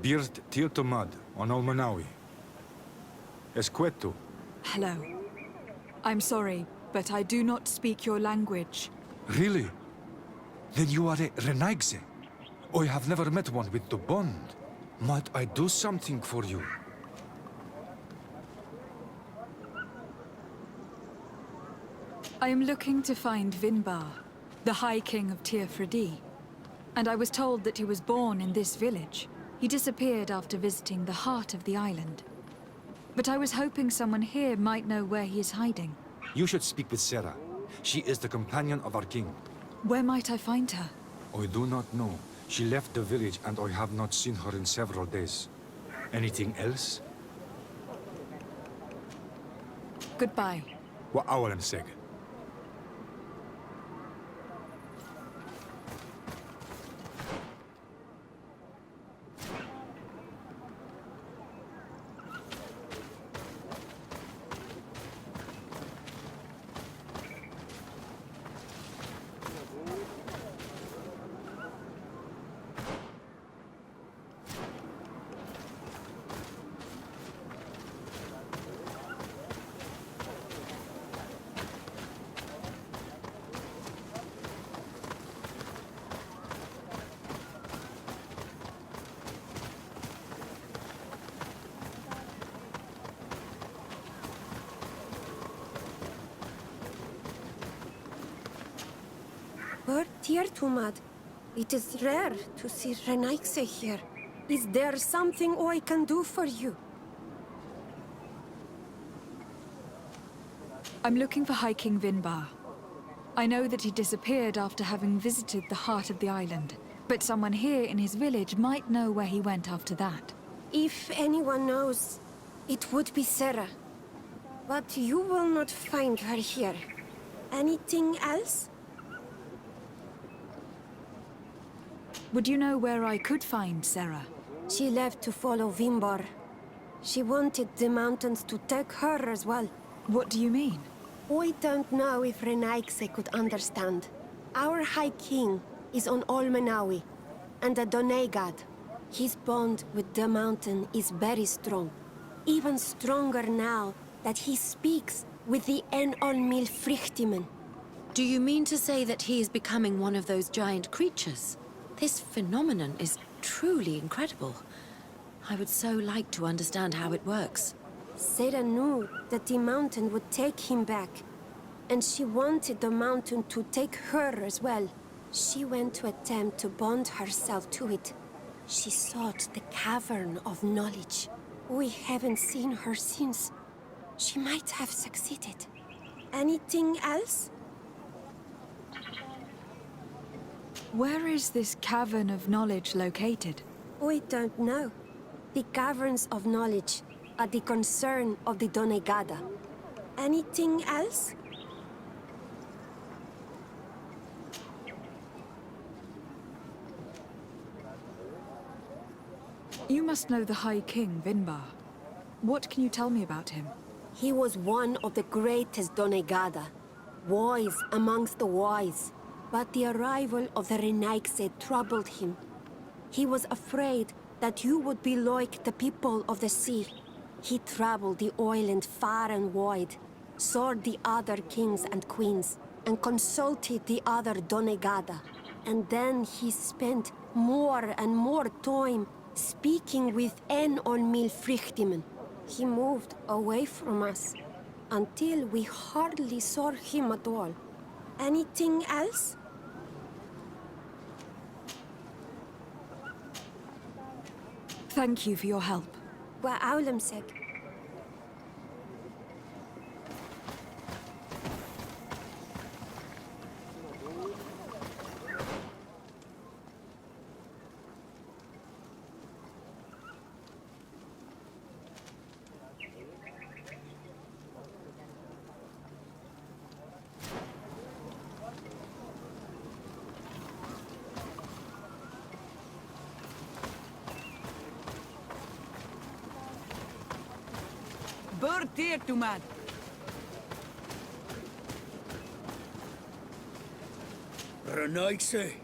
Birt Tiltomad on Olmanawi. Esqueto. Hello. I'm sorry, but I do not speak your language. Really? Then you are a Renaigse. I have never met one with the bond. Might I do something for you? I am looking to find Vinbar, the High King of Tirfredi. And I was told that he was born in this village. He disappeared after visiting the heart of the island. But I was hoping someone here might know where he is hiding. You should speak with Sarah. She is the companion of our king. Where might I find her? I do not know. She left the village and I have not seen her in several days. Anything else? Goodbye. MIRAWINDUM-SERG. Tumad. It is rare to see Renaigse here. Is there something I can do for you? I'm looking for High King Vinbar. I know that he disappeared after having visited the heart of the island, but someone here in his village might know where he went after that. If anyone knows, it would be Sarah. But you will not find her here. Anything else? Would you know where I could find Sarah? She left to follow Vinbar. She wanted the mountains to take her as well. What do you mean? I don't know if Renaigse could understand. Our High King is on Olmanawi, and the Doneigad. His bond with the mountain is very strong. Even stronger now that he speaks with the En-Olmil Frichtimen. Do you mean to say that he is becoming one of those giant creatures? This phenomenon is truly incredible. I would so like to understand how it works. Sarah knew that the mountain would take him back, and she wanted the mountain to take her as well. She went to attempt to bond herself to it. She sought the cavern of knowledge. We haven't seen her since. She might have succeeded. Anything else? Where is this cavern of knowledge located? We don't know. The caverns of knowledge are the concern of the Doneigada. Anything else? You must know the High King, Vinbar. What can you tell me about him? He was one of the greatest Doneigada, wise amongst the wise. But the arrival of the Renaigse troubled him. He was afraid that you would be like the people of the sea. He traveled the island far and wide, saw the other kings and queens, and consulted the other Doneigada. And then he spent more and more time speaking with En-Olmil Frichtimen. He moved away from us until we hardly saw him at all. Anything else? Thank you for your help. MIRAWINDUM-SERG. Tumad. Renaigse.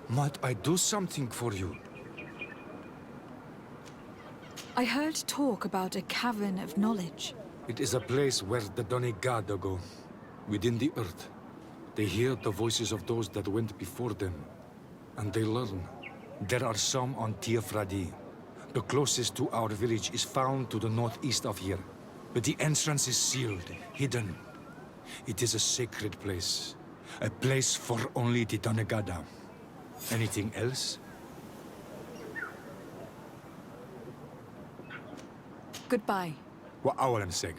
Might I do something for you? I heard talk about a cavern of knowledge. It is a place where the Donegada go, within the earth. They hear the voices of those that went before them, and they learn. There are some on Tiafradi. The closest to our village is found to the northeast of here, but the entrance is sealed, hidden. It is a sacred place, a place for only the Donegada. Anything else? Goodbye. MIRAWINDUM-SERG.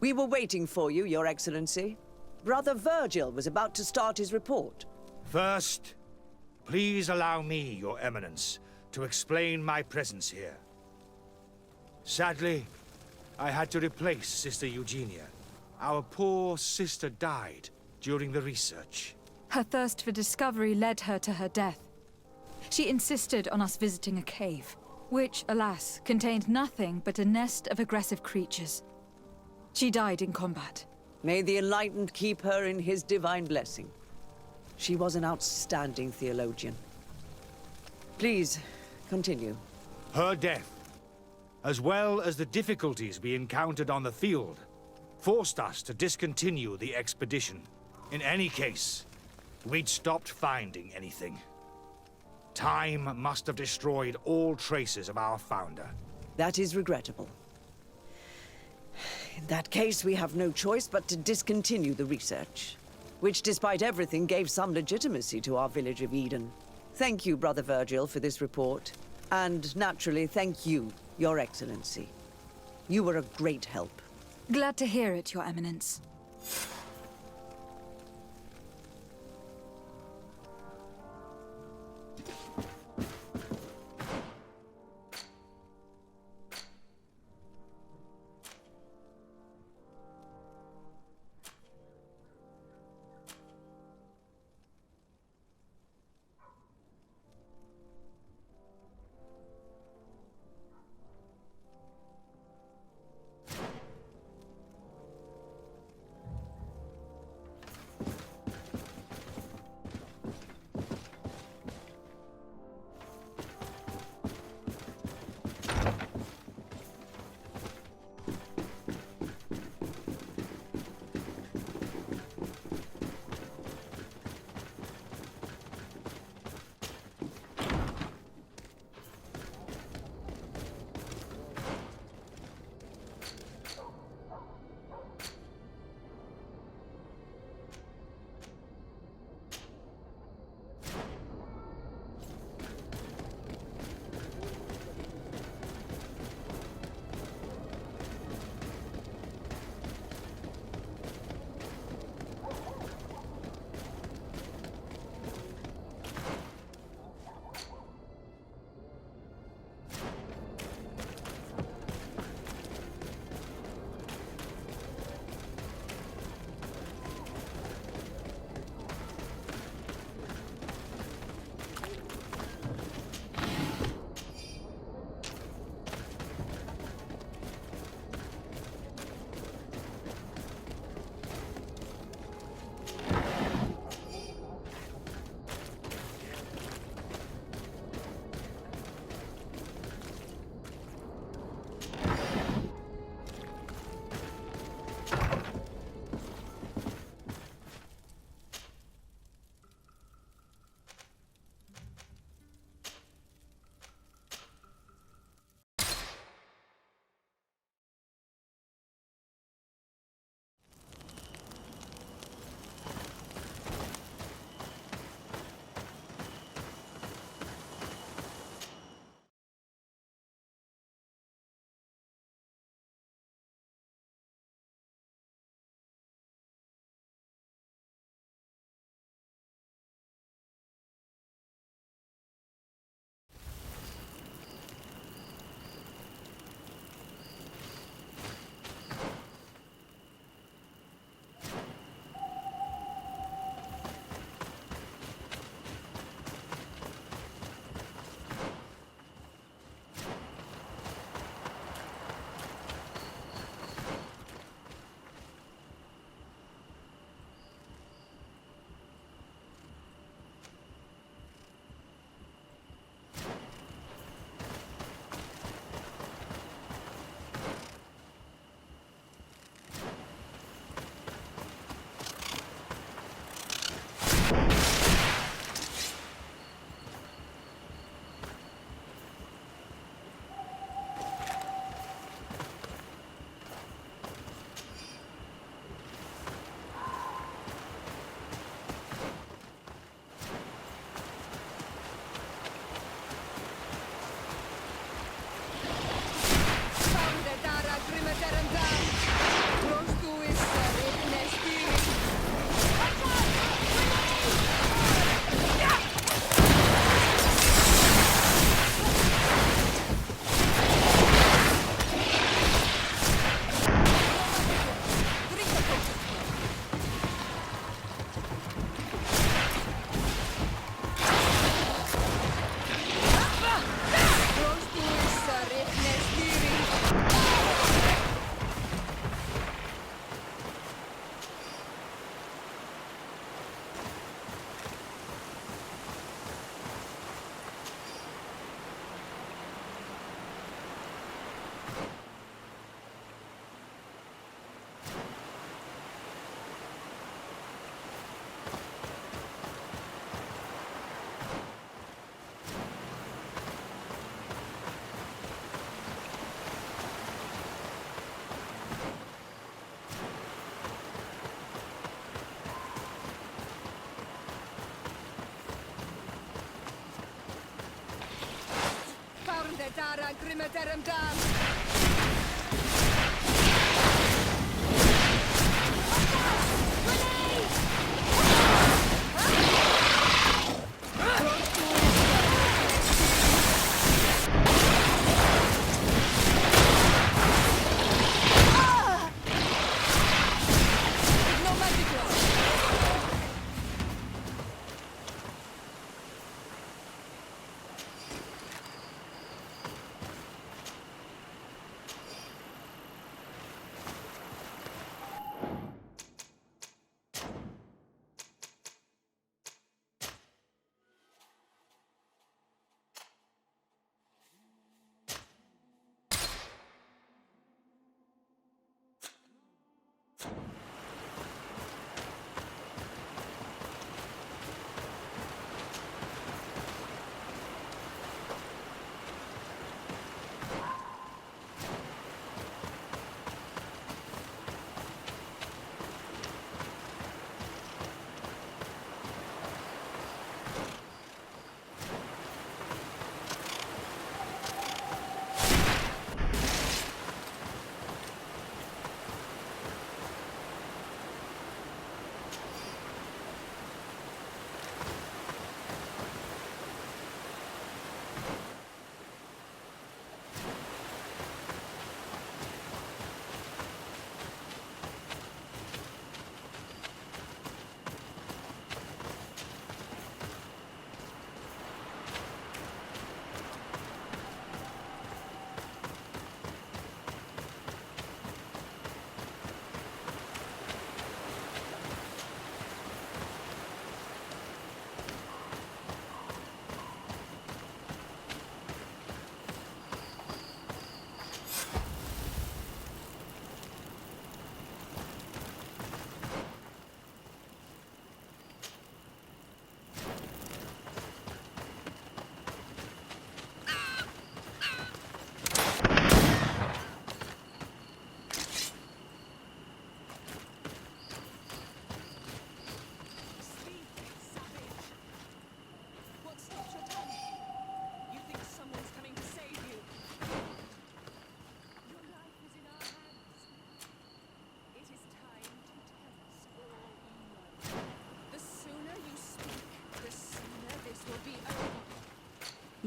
We were waiting for you, Your Excellency. Brother Virgil was about to start his report. First, please allow me, Your Eminence, to explain my presence here. Sadly, I had to replace Sister Eugenia. Our poor sister died during the research. Her thirst for discovery led her to her death. She insisted on us visiting a cave, which, alas, contained nothing but a nest of aggressive creatures. She died in combat. May the Enlightened keep her in his divine blessing. She was an outstanding theologian. Please, continue. Her death, as well as the difficulties we encountered on the field, forced us to discontinue the expedition. In any case, we'd stopped finding anything. Time must have destroyed all traces of our founder. That is regrettable. In that case, we have no choice but to discontinue the research, which, despite everything, gave some legitimacy to our village of Eden. Thank you, Brother Virgil, for this report. And naturally, thank you, Your Excellency. You were a great help. Glad to hear it, Your Eminence.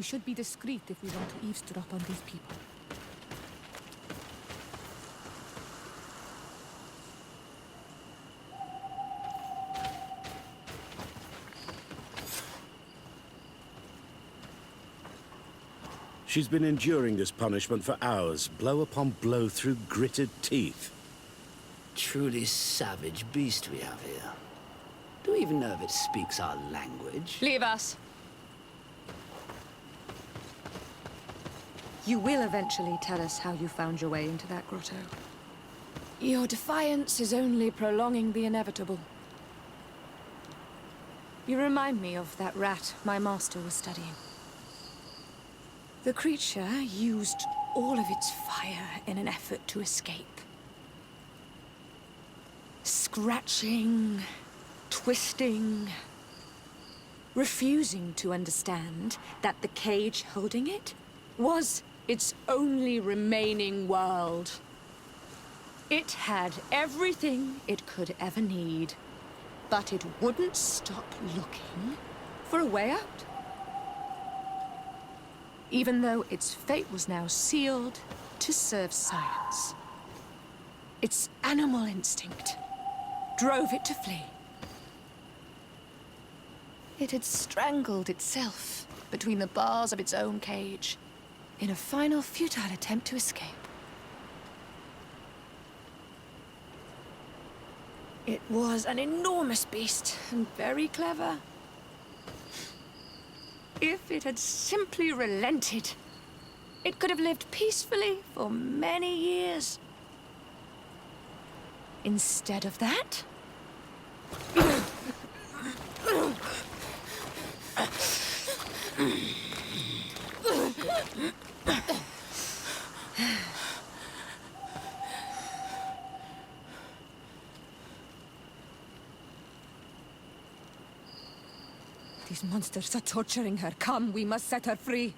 We should be discreet if we want to eavesdrop on these people. She's been enduring this punishment for hours, blow upon blow through gritted teeth. Truly savage beast we have here. Do we even know if it speaks our language? Leave us! You will eventually tell us how you found your way into that grotto. Your defiance is only prolonging the inevitable. You remind me of that rat my master was studying. The creature used all of its fire in an effort to escape. Scratching, twisting, refusing to understand that the cage holding it was its only remaining world. It had everything it could ever need, but it wouldn't stop looking for a way out. Even though its fate was now sealed to serve science. Its animal instinct drove it to flee. It had strangled itself between the bars of its own cage in a final futile attempt to escape. It was an enormous beast and very clever. If it had simply relented, it could have lived peacefully for many years. Instead of that, these monsters are torturing her. Come, we must set her free.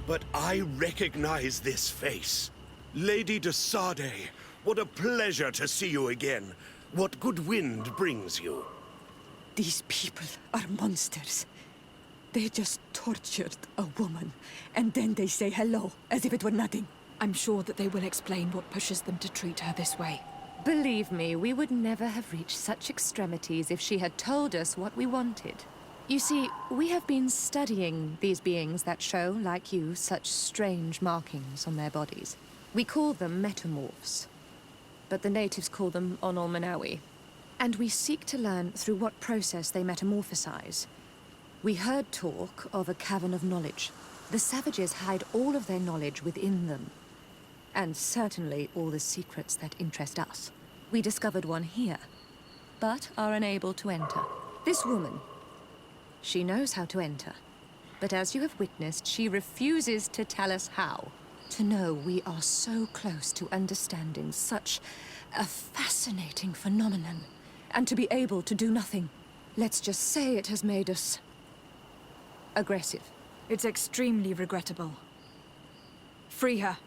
but I recognize this face. Lady de Sade, what a pleasure to see you again. What good wind brings you? These people are monsters. They just tortured a woman, and then they say hello, as if it were nothing. I'm sure that they will explain what pushes them to treat her this way. Believe me, we would never have reached such extremities if she had told us what we wanted. You see, we have been studying these beings that show, like you, such strange markings on their bodies. We call them metamorphs, but the natives call them Onol-Manawi. And we seek to learn through what process they metamorphosize. We heard talk of a cavern of knowledge. The savages hide all of their knowledge within them, and certainly all the secrets that interest us. We discovered one here, but are unable to enter. This woman, she knows how to enter, but as you have witnessed, she refuses to tell us how. To know we are so close to understanding such a fascinating phenomenon, and to be able to do nothing. Let's just say it has made us aggressive. It's extremely regrettable. Free her.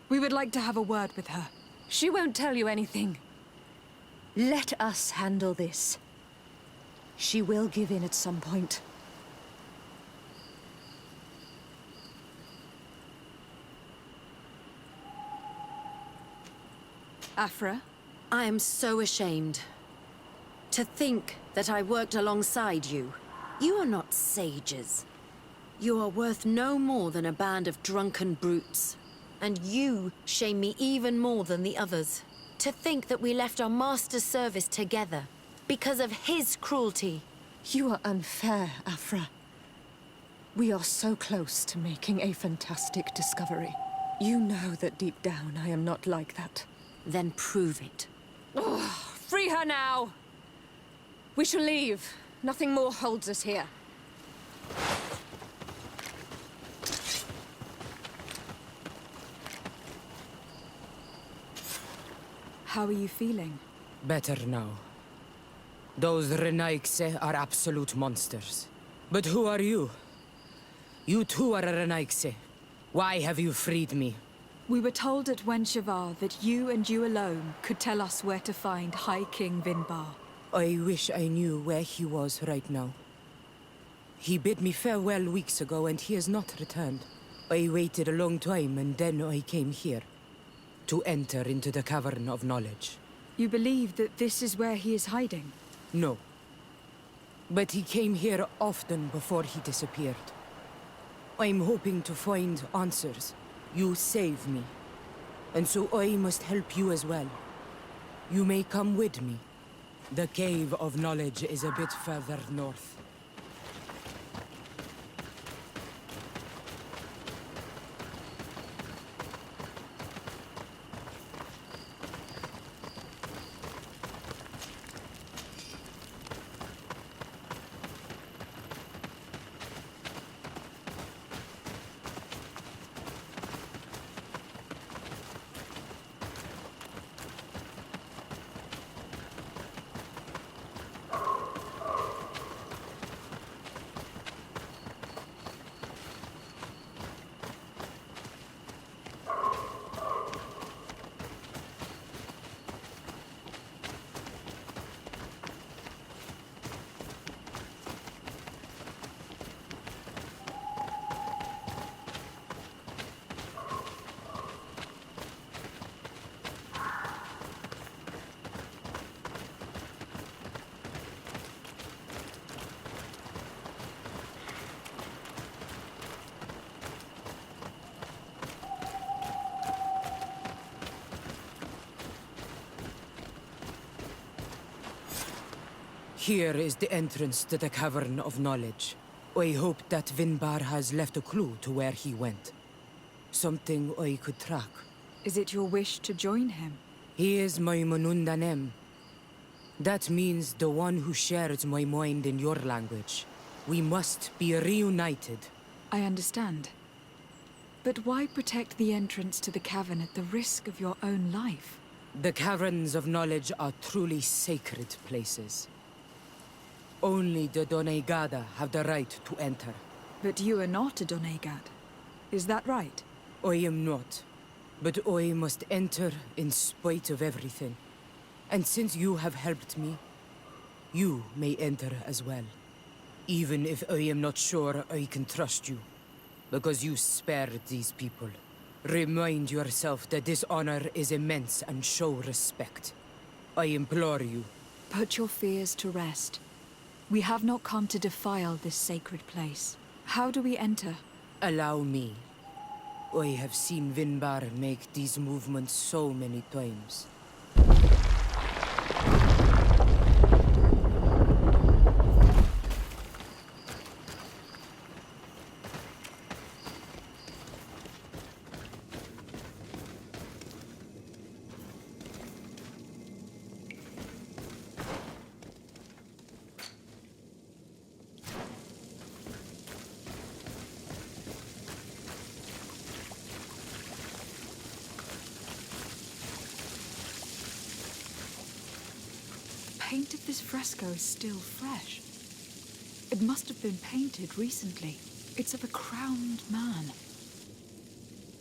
We would like to have a word with her. She won't tell you anything. Let us handle this. She will give in at some point. Afra? I am so ashamed. To think that I worked alongside you. You are not sages. You are worth no more than a band of drunken brutes. And you shame me even more than the others. To think that we left our master's service together because of his cruelty. You are unfair, Afra. We are so close to making a fantastic discovery. You know that deep down I am not like that. Then prove it. Free her now! We shall leave. Nothing more holds us here. How are you feeling? Better now. Those Renaigse are absolute monsters. But who are you? You too are a Renaigse. Why have you freed me? We were told at Wenshavar that you and you alone could tell us where to find High King Vinbar. I wish I knew where he was right now. He bid me farewell weeks ago and he has not returned. I waited a long time and then I came here. To enter into the Cavern of Knowledge. You believe that this is where he is hiding? No. But he came here often before he disappeared. I'm hoping to find answers. You saved me. And so I must help you as well. You may come with me. The Cave of Knowledge is a bit further north. Here is the entrance to the Cavern of Knowledge. I hope that Vinbar has left a clue to where he went. Something I could track. Is it your wish to join him? He is my Manundanem. That means the one who shares my mind in your language. We must be reunited. I understand. But why protect the entrance to the cavern at the risk of your own life? The Caverns of Knowledge are truly sacred places. Only the Doneigada have the right to enter. But you are not a Doneigad. Is that right? I am not. But I must enter in spite of everything. And since you have helped me, you may enter as well. Even if I am not sure I can trust you. Because you spared these people. Remind yourself that this honor is immense and show respect. I implore you. Put your fears to rest. We have not come to defile this sacred place. How do we enter? Allow me. I have seen Vinbar make these movements so many times. Paint of this fresco is still fresh. It must have been painted recently. It's of a crowned man.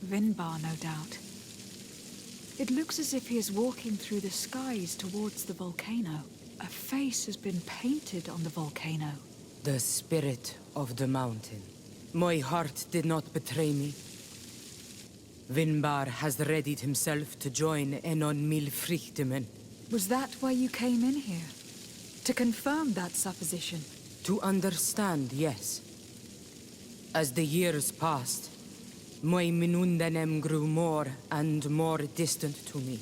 Vinbar, no doubt. It looks as if he is walking through the skies towards the volcano. A face has been painted on the volcano. The spirit of the mountain. My heart did not betray me. Vinbar has readied himself to join Enon Milfrichtemen. Was that why you came in here? To confirm that supposition? To understand, yes. As the years passed, my Minundanem grew more and more distant to me.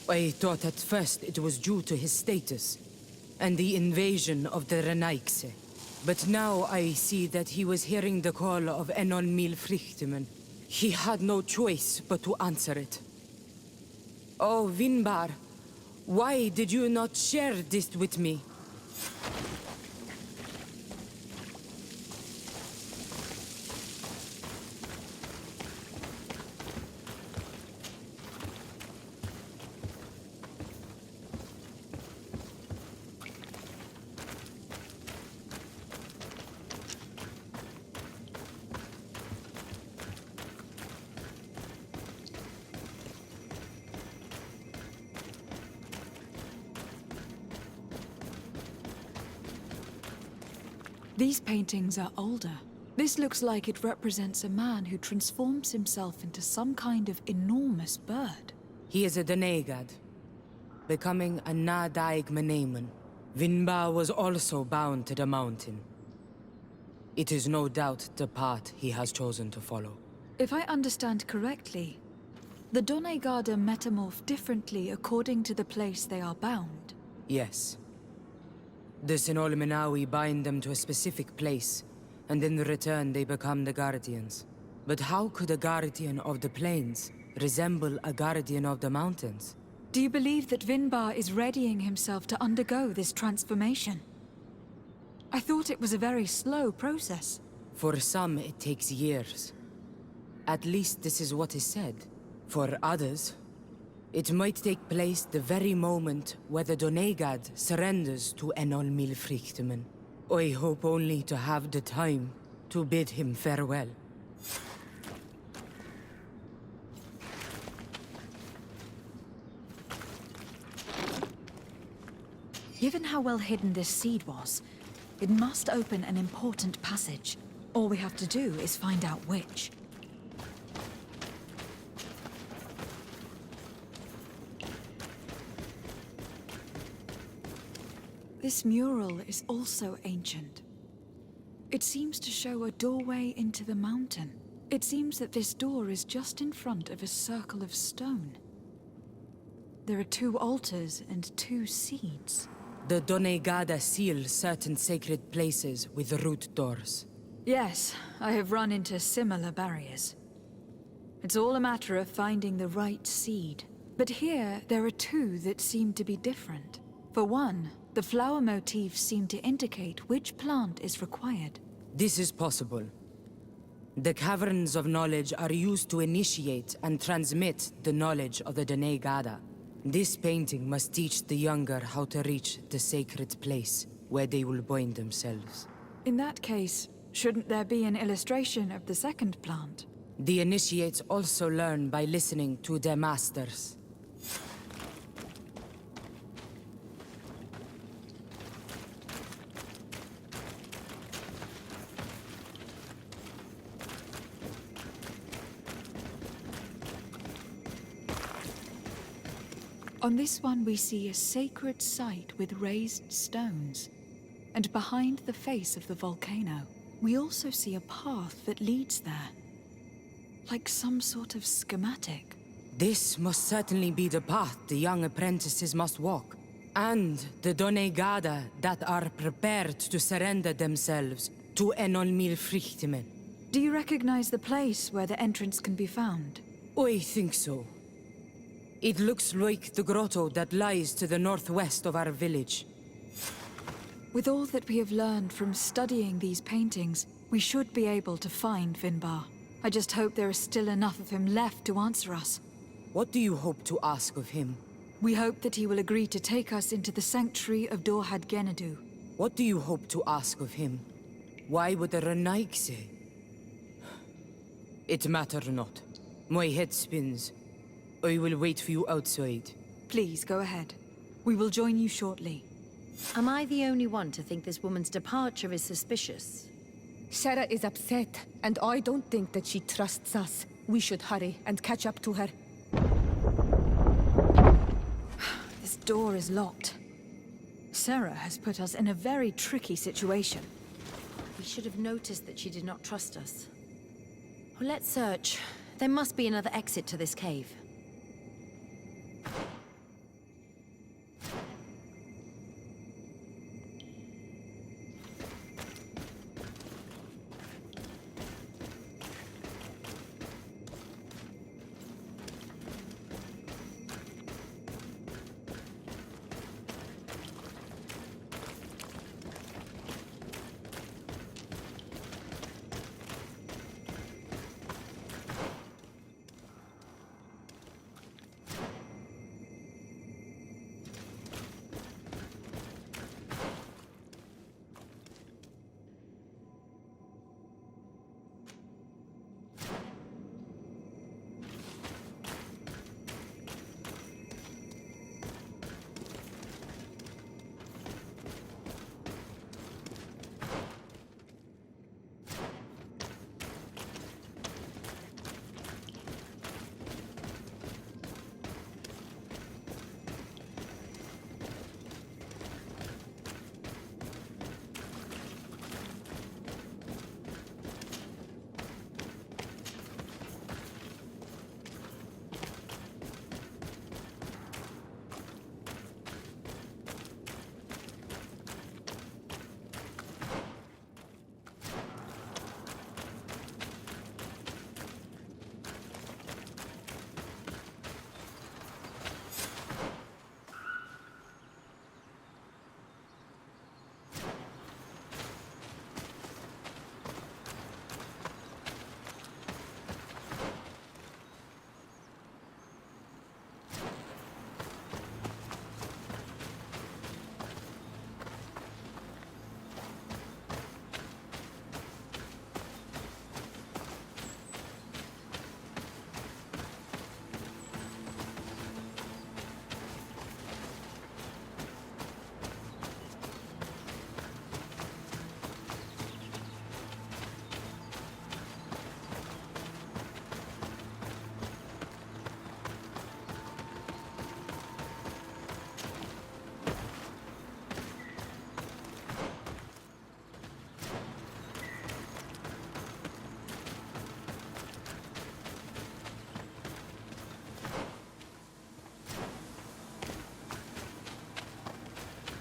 I thought at first it was due to his status and the invasion of the Renaigse. But now I see that he was hearing the call of Enon Milfrichtemen. He had no choice but to answer it. Oh, Vinbar, why did you not share this with me? These paintings are older. This looks like it represents a man who transforms himself into some kind of enormous bird. He is a Denegad, becoming a Nadaig Menemen. Vinbar was also bound to the mountain. It is no doubt the path he has chosen to follow. If I understand correctly, the Donegada metamorph differently according to the place they are bound. Yes. The Sinolmenawi bind them to a specific place, and in return they become the Guardians. But how could a Guardian of the Plains resemble a Guardian of the Mountains? Do you believe that Vinbar is readying himself to undergo this transformation? I thought it was a very slow process. For some, it takes years. At least this is what is said. For others, it might take place the very moment where the Donegad surrenders to Enol Milfrichtemen. I hope only to have the time to bid him farewell. Given how well hidden this seed was, it must open an important passage. All we have to do is find out which. This mural is also ancient. It seems to show a doorway into the mountain. It seems that this door is just in front of a circle of stone. There are 2 altars and 2 seeds. The Donegada seal certain sacred places with root doors. Yes, I have run into similar barriers. It's all a matter of finding the right seed. But here, there are 2 that seem to be different. For one, the flower motifs seem to indicate which plant is required. This is possible. The caverns of knowledge are used to initiate and transmit the knowledge of the Donegada. This painting must teach the younger how to reach the sacred place where they will bind themselves. In that case, shouldn't there be an illustration of the second plant? The initiates also learn by listening to their masters. On this one we see a sacred site with raised stones. And behind the face of the volcano, we also see a path that leads there. Like some sort of schematic. This must certainly be the path the young apprentices must walk. And the Donegada that are prepared to surrender themselves to Enolmir Frichtimen. Do you recognize the place where the entrance can be found? I think so. It looks like the grotto that lies to the northwest of our village. With all that we have learned from studying these paintings, we should be able to find Vinbar. I just hope there is still enough of him left to answer us. What do you hope to ask of him? We hope that he will agree to take us into the sanctuary of Dorhad Genadu. What do you hope to ask of him? Why would the Renaik say? It matter not. My head spins. I will wait for you outside. Please, go ahead. We will join you shortly. Am I the only one to think this woman's departure is suspicious? Sarah is upset, and I don't think that she trusts us. We should hurry and catch up to her. This door is locked. Sarah has put us in a very tricky situation. We should have noticed that she did not trust us. Well, let's search. There must be another exit to this cave.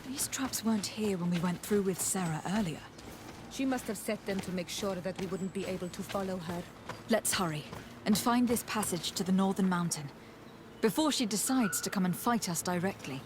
These traps weren't here when we went through with Sarah earlier. She must have set them to make sure that we wouldn't be able to follow her. Let's hurry and find this passage to the northern mountain before she decides to come and fight us directly.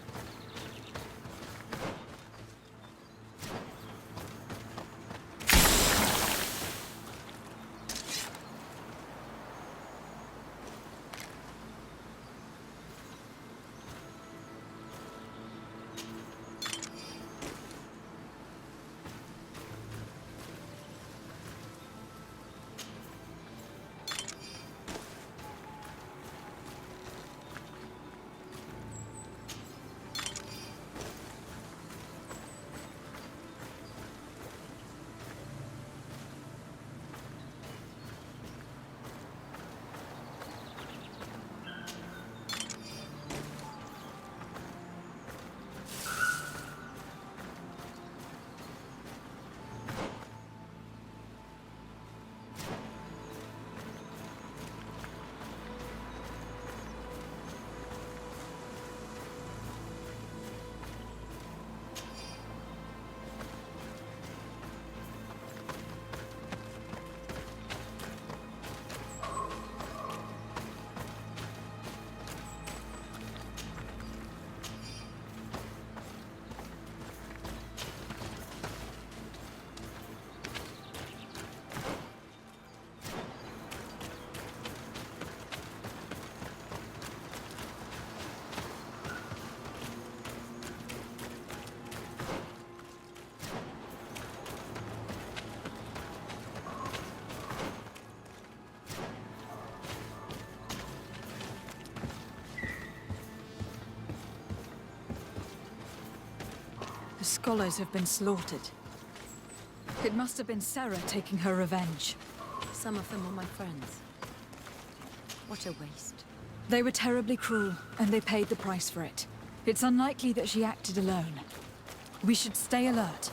scholars have been slaughtered. It must have been Sarah taking her revenge. Some of them were my friends. What a waste. They were terribly cruel, and they paid the price for it. It's unlikely that she acted alone. We should stay alert.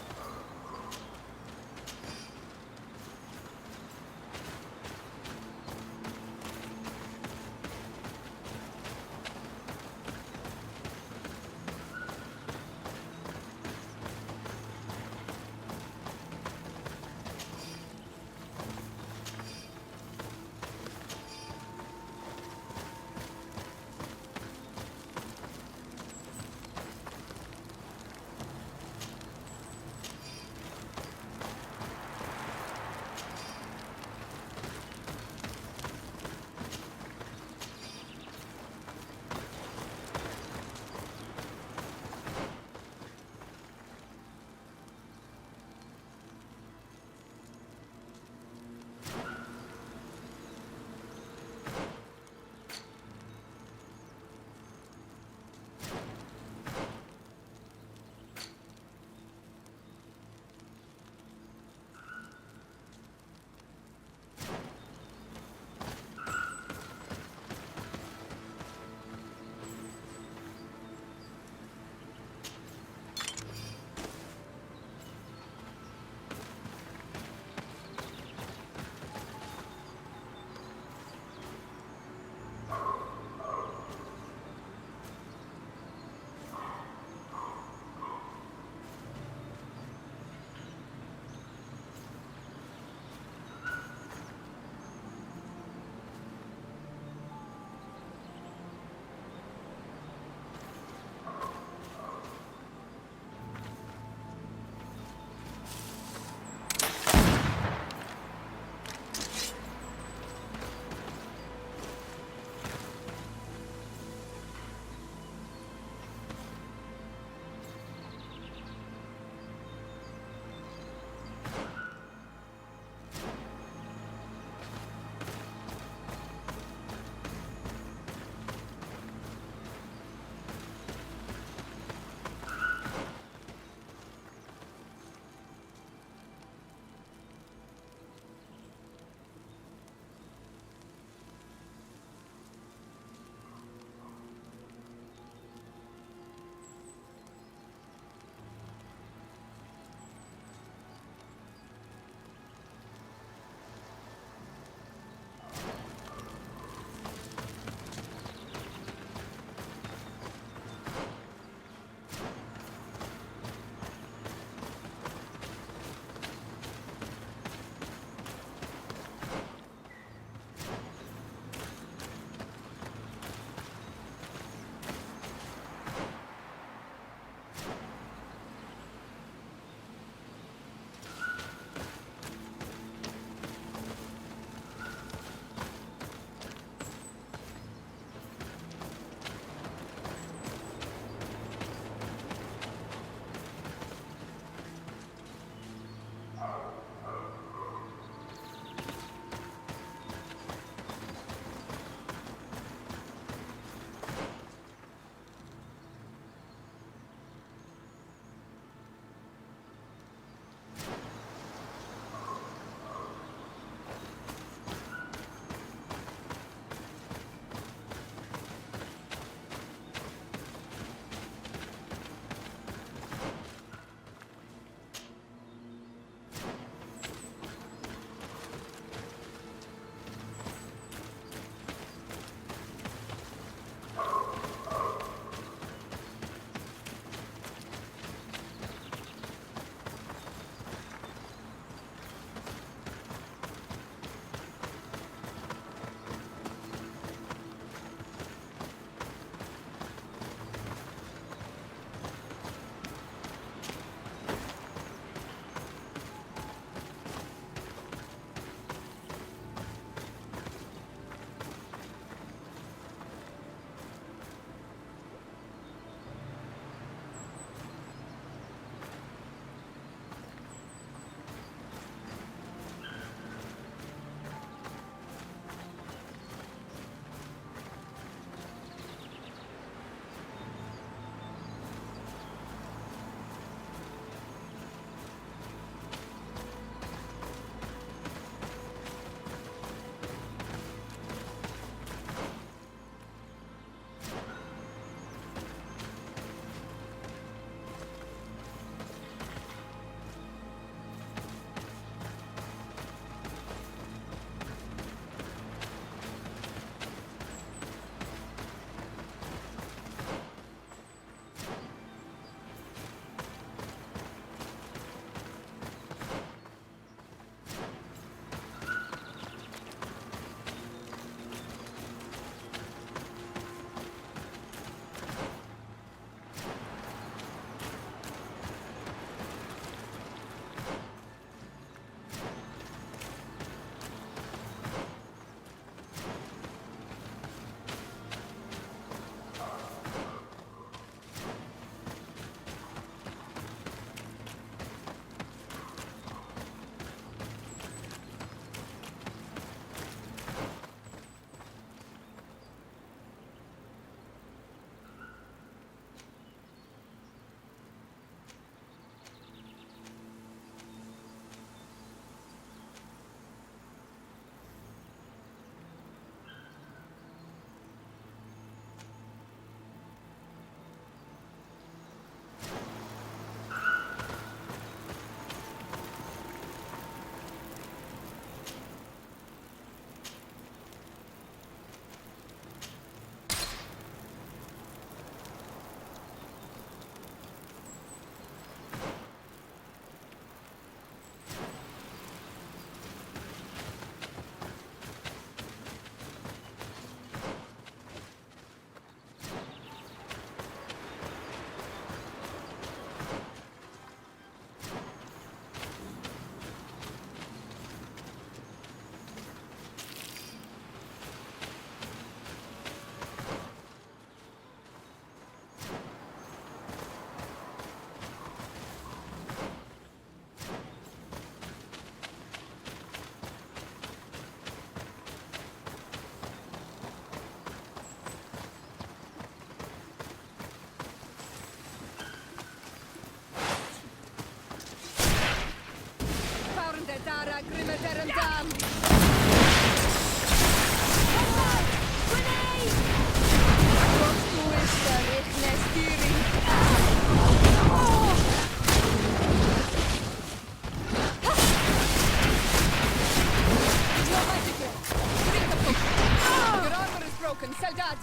Your armor is broken, Soldat!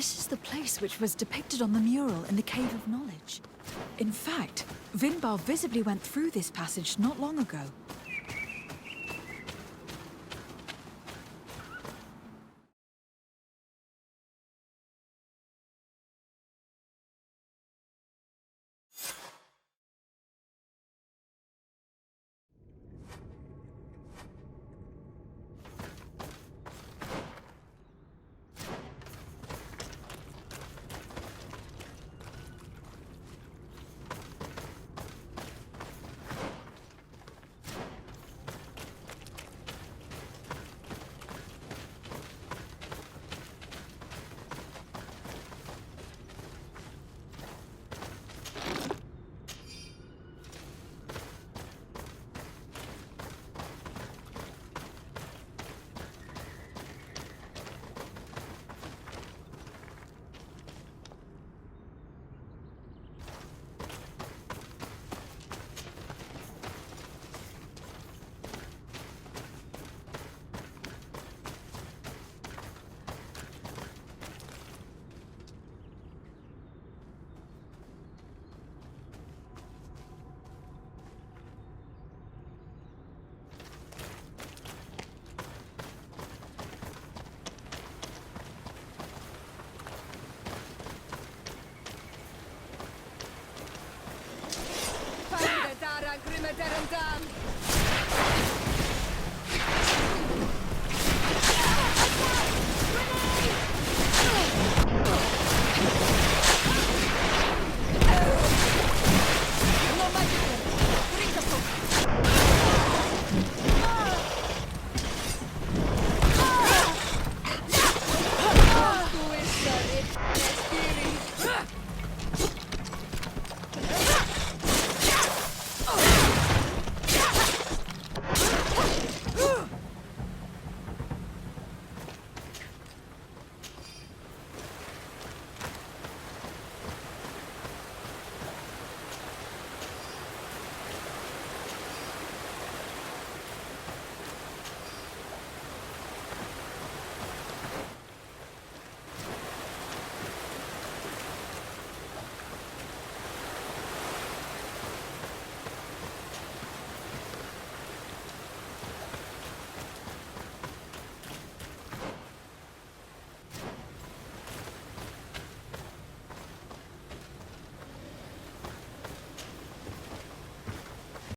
This is the place which was depicted on the mural in the Cave of Knowledge. In fact, Vinbar visibly went through this passage not long ago. Dara Grimmadarandan!